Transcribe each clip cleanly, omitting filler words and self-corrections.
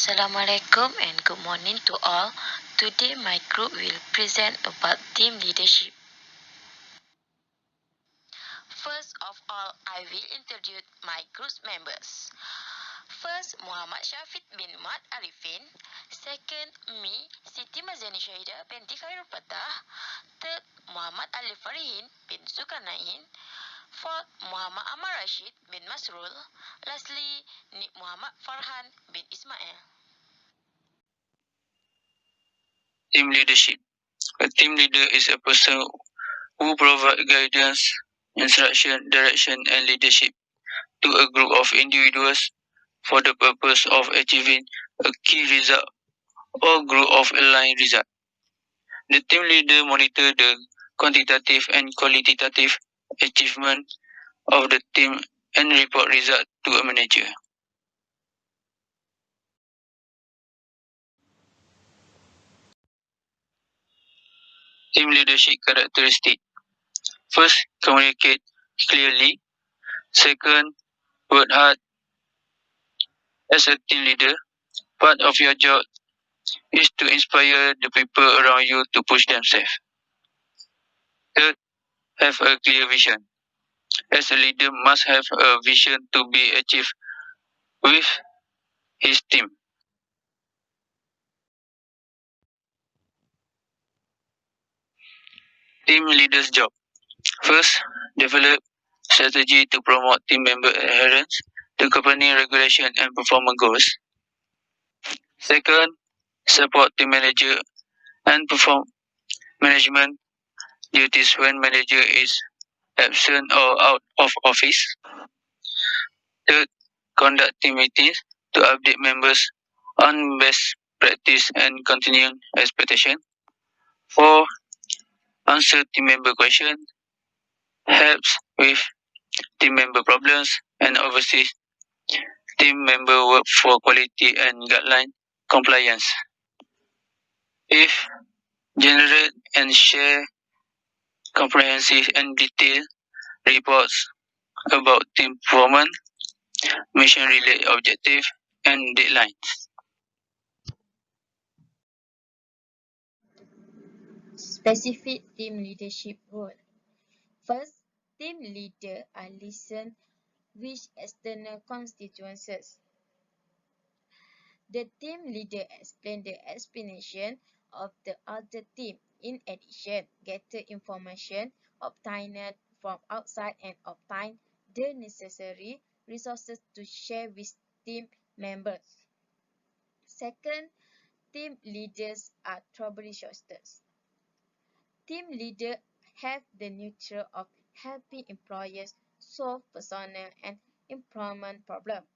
Assalamualaikum and good morning to all. Today my group will present about team leadership. First of all, I will introduce my group's members. First, Muhammad Syafiq bin Mat Arifin. Second, me, Siti Mazani Syahida binti Khairul Fatah. Third, Muhammad Ali Farihin bin Zulkarnain. Fourth, Muhammad Amar Rashid bin Masrul. Lastly, Nik Muhammad Farhan bin Ismail. Team leadership. A team leader is a person who provides guidance, instruction, direction, and leadership to a group of individuals for the purpose of achieving a key result or group of aligned result. The team leader monitors the quantitative and qualitative achievement of the team and report result to a manager. Team leadership characteristic. First, communicate clearly. Second, work hard. As a team leader, part of your job is to inspire the people around you to push themselves. Third, have a clear vision. As a leader must have a vision to be achieved with his team. Team leader's job. First, develop strategy to promote team member adherence to company regulation and performance goals. Second, support team manager and perform management duties when manager is absent or out of office. Third, conduct team meetings to update members on best practice and continuing expectation. 4. Answer team member questions, helps with team member problems, and oversees team member work for quality and guideline compliance. 5. Generate and share comprehensive and detailed reports about team performance, mission-related objectives, and deadlines. Specific team leadership role. First, team leader are listen with external constituencies. The team leader explain the explanation of the other team. In addition, gather information obtained from outside and obtain the necessary resources to share with team members. Second, team leaders are troubleshooters. Team leaders have the nature of helping employers solve personal and employment problems.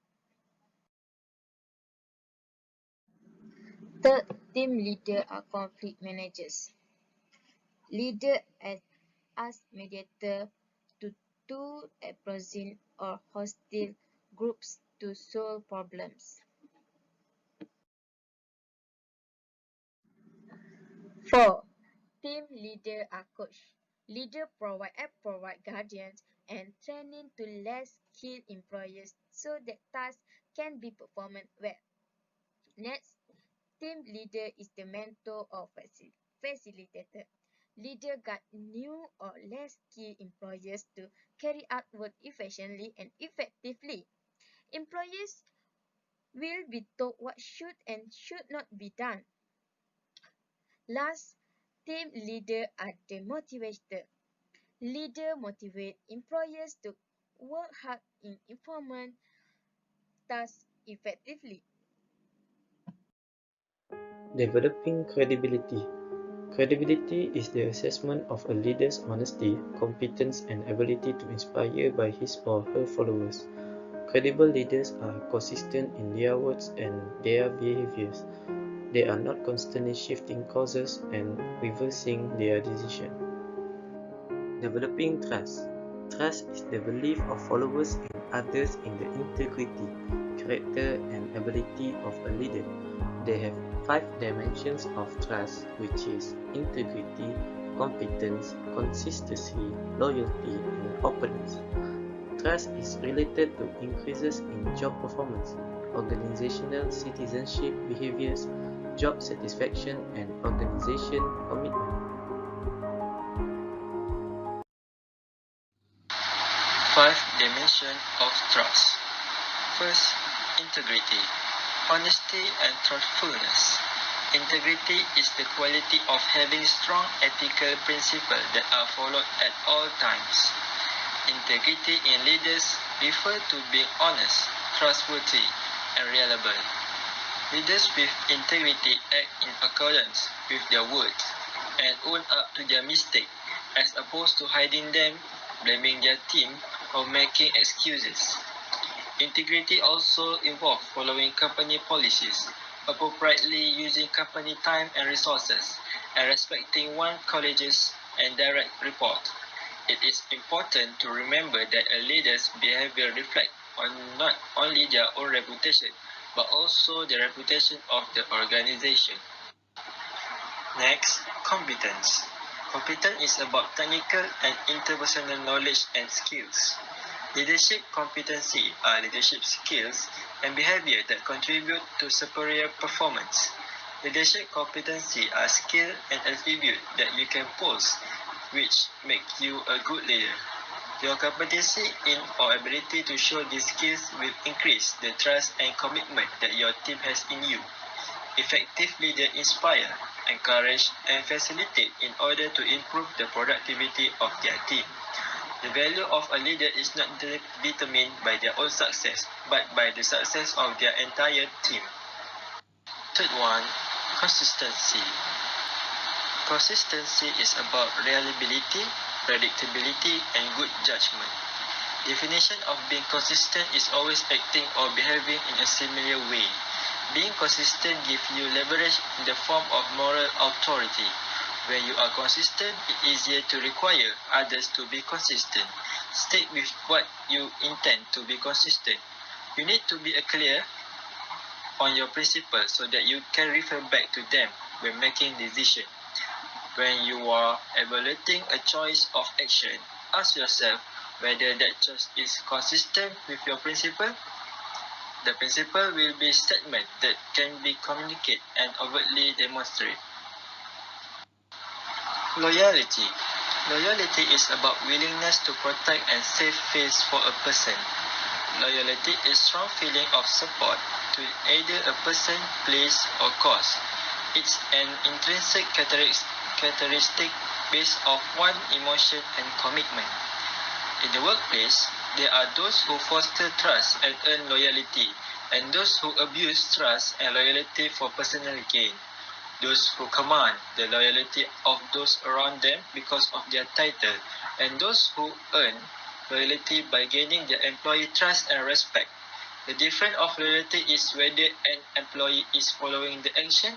Third, team leaders are conflict managers. Leaders act as mediator to two opposing or hostile groups to solve problems. 4. Team leaders are coach. Leaders provide guidance and training to less skilled employees so that tasks can be performed well. Next, team leader is the mentor or facilitator. Leader guide new or less skilled employees to carry out work efficiently and effectively. Employees will be told what should and should not be done. Last, team leader are the motivator. Leader motivate employees to work hard in implement tasks effectively. Developing credibility. Credibility is the assessment of a leader's honesty, competence, and ability to inspire by his or her followers. Credible leaders are consistent in their words and their behaviors. They are not constantly shifting courses and reversing their decision. Developing trust. Trust is the belief of followers and others in the integrity, character, and ability of a leader. They have 5 dimensions of trust, which is integrity, competence, consistency, loyalty, and openness. Trust is related to increases in job performance. organizational citizenship behaviors, job satisfaction, and organization commitment. Five dimensions of trust. First, integrity, honesty and truthfulness. Integrity is the quality of having strong ethical principles that are followed at all times. Integrity in leaders refers to being honest, trustworthy, and reliable. Leaders with integrity act in accordance with their words and own up to their mistakes, as opposed to hiding them, blaming their team, or making excuses. Integrity also involves following company policies, appropriately using company time and resources, and respecting one's colleagues and direct report. It is important to remember that a leader's behavior reflects not only their own reputation, but also the reputation of the organization. Next, competence. Competence is about technical and interpersonal knowledge and skills. Leadership competency are leadership skills and behavior that contribute to superior performance. Leadership competency are skills and attributes that you can possess, which make you a good leader. Your competency in or ability to show these skills will increase the trust and commitment that your team has in you. Effective leaders inspire, encourage, and facilitate in order to improve the productivity of their team. The value of a leader is not determined by their own success, but by the success of their entire team. Third one, consistency. Consistency is about reliability, predictability, and good judgment. Definition of being consistent is always acting or behaving in a similar way. Being consistent gives you leverage in the form of moral authority. When you are consistent, it's easier to require others to be consistent. Stick with what you intend to be consistent. You need to be clear on your principles so that you can refer back to them when making decisions. When you are evaluating a choice of action, ask yourself whether that choice is consistent with your principle. The principle will be statement that can be communicated and overtly demonstrated. Loyalty. Loyalty is about willingness to protect and save face for a person. Loyalty is strong feeling of support to either a person, place, or cause. It's an intrinsic characteristic based on one emotion and commitment. In the workplace, there are those who foster trust and earn loyalty, and those who abuse trust and loyalty for personal gain. Those who command the loyalty of those around them because of their title, and those who earn loyalty by gaining their employee trust and respect. The difference of loyalty is whether an employee is following the action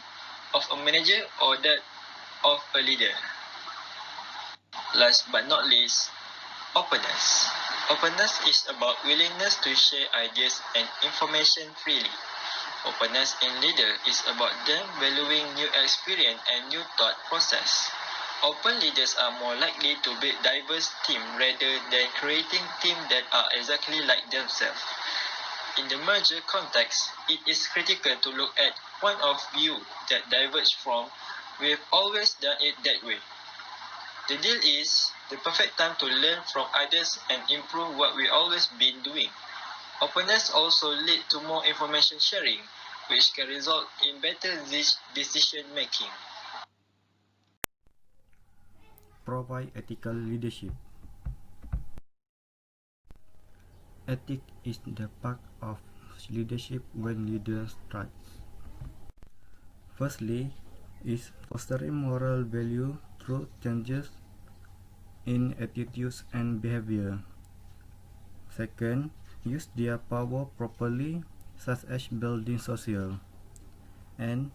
of a manager or that of a leader. Last but not least, openness. Openness is about willingness to share ideas and information freely. Openness in leader is about them valuing new experience and new thought process. Open leaders are more likely to build diverse teams rather than creating teams that are exactly like themselves. In the merger context, it is critical to look at point of view that diverge from "we've always done it that way." The deal is the perfect time to learn from others and improve what we've always been doing. Openness also leads to more information sharing, which can result in better decision making. Provide ethical leadership. Ethics is the part of leadership when leaders thrive. Firstly, is fostering moral value through changes in attitudes and behavior. Second, use their power properly, such as building social, and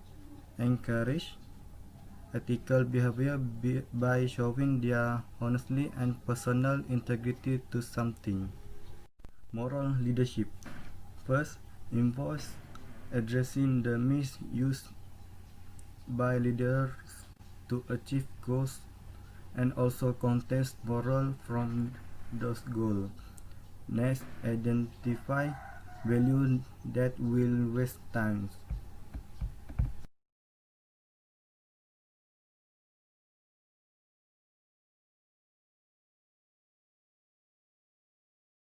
encourage ethical behavior by showing their honesty and personal integrity to something. Moral leadership first involves addressing the misuse by leaders to achieve goals and also contest moral from those goals. Next, identify value that will waste time.